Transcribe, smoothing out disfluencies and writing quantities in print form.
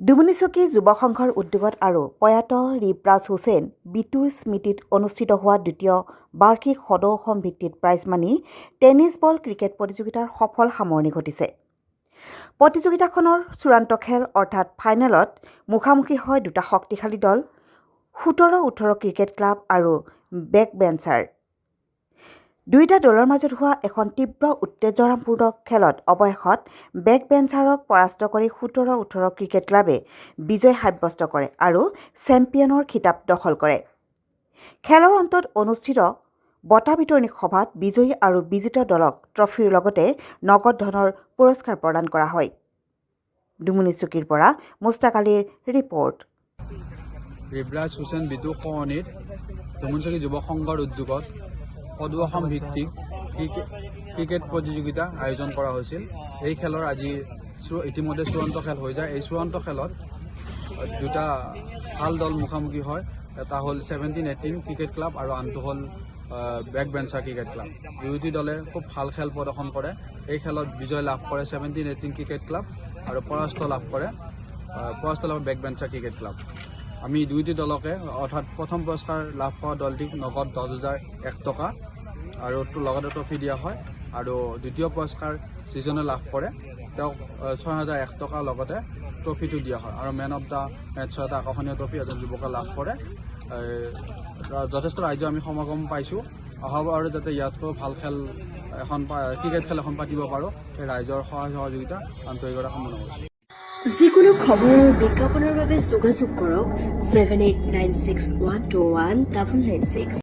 ডুমুনিচকী যুৱ সংঘৰ উদ্যোগত আৰু প্ৰয়াত ৰিবৰাজ হুছেইন বিটুৰ স্মৃতিত অনুষ্ঠিত হোৱা দ্বিতীয় বাৰ্ষিক সদৌ-অসম ভিত্তিত প্ৰাইজমানি টেনিছ বল ক্ৰিকেট প্ৰতিযোগিতাৰ সফল সামৰণি ঘটিছে। প্ৰতিযোগিতাখনৰ চূড়ান্ত খেল অৰ্থাৎ ফাইনেলত মুখামুখি হয় দুটা শক্তিশালী দল 17-18 ক্ৰিকেট ক্লাব আৰু বেকবেঞ্চাৰ। দুয়োটা দলৰ মাজত হোৱা এখন তীব্ৰ উত্তেজনাপূৰ্ণ খেলত অৱশেষত বেকবেঞ্চাৰক পৰাস্ত কৰি 17-18 ক্ৰিকেট ক্লাবে বিজয় সাব্যস্ত কৰে আৰু চেম্পিয়নৰ খিতাপ দখল কৰে। খেলৰ অন্তত অনুষ্ঠিত বঁটা বিতৰণী সভাত বিজয়ী আৰু বিজিত দলক ট্ৰফিৰ লগতে নগদ ধনৰ পুৰস্কাৰ প্ৰদান কৰা হয়। ডুমুনিচকীৰ পৰা মুস্তাক আলীৰ ৰিপৰ্ট। ৰিবৰাজ হুছেইন বিটু সহনীত ডুমুনিচকী যুৱ সংঘৰ উদ্যোগত সদৌ-অসম ভিত্তিক ক্ৰিকেট প্ৰতিযোগিতা আয়োজন কৰা হৈছিল। এই খেলৰ আজি ইতিমধ্যে চূড়ান্ত খেল হৈ যায়। এই চূড়ান্ত খেলত দুটা ভাল দল মুখামুখি হয়। এটা হ'ল 17-18 ক্ৰিকেট ক্লাব আৰু আনটো হ'ল বেকবেঞ্চাৰ ক্ৰিকেট ক্লাব। দুয়োটি দলে খুব ভাল খেল প্ৰদৰ্শন কৰে। এই খেলত বিজয় লাভ কৰে 17-18 ক্ৰিকেট ক্লাব আৰু পৰাস্ত লাভ কৰে বেকবেঞ্চাৰ ক্ৰিকেট ক্লাব। আমি দুয়োটি দলকে অৰ্থাৎ প্ৰথম পুৰস্কাৰ লাভ কৰা দলটিক নগদ 10,001 টকা আৰু লগতে ট্ৰফি দিয়া হয়, আৰু দ্বিতীয় পুৰস্কাৰ যিজনে লাভ কৰে তেওঁক 6,001 টকা লগতে ট্ৰফিটো দিয়া হয়, আৰু মেন অফ দ্য মেটছৰ এটা আকৰ্ষণীয় ট্ৰফি এজন যুৱকে লাভ কৰে। যথেষ্ট ৰাইজৰ আমি সমাগম পাইছোঁ। অহাবাৰ যাতে ইয়াতকৈ ভাল খেল এখন ক্ৰিকেট খেল এখন পাতিব পাৰোঁ, সেই ৰাইজৰ সহায় সহযোগিতা আন্তৰিকতা কামনা কৰিছোঁ। যিকোনো খবৰ আৰু বিজ্ঞাপনৰ বাবে যোগাযোগ কৰক 7896121996।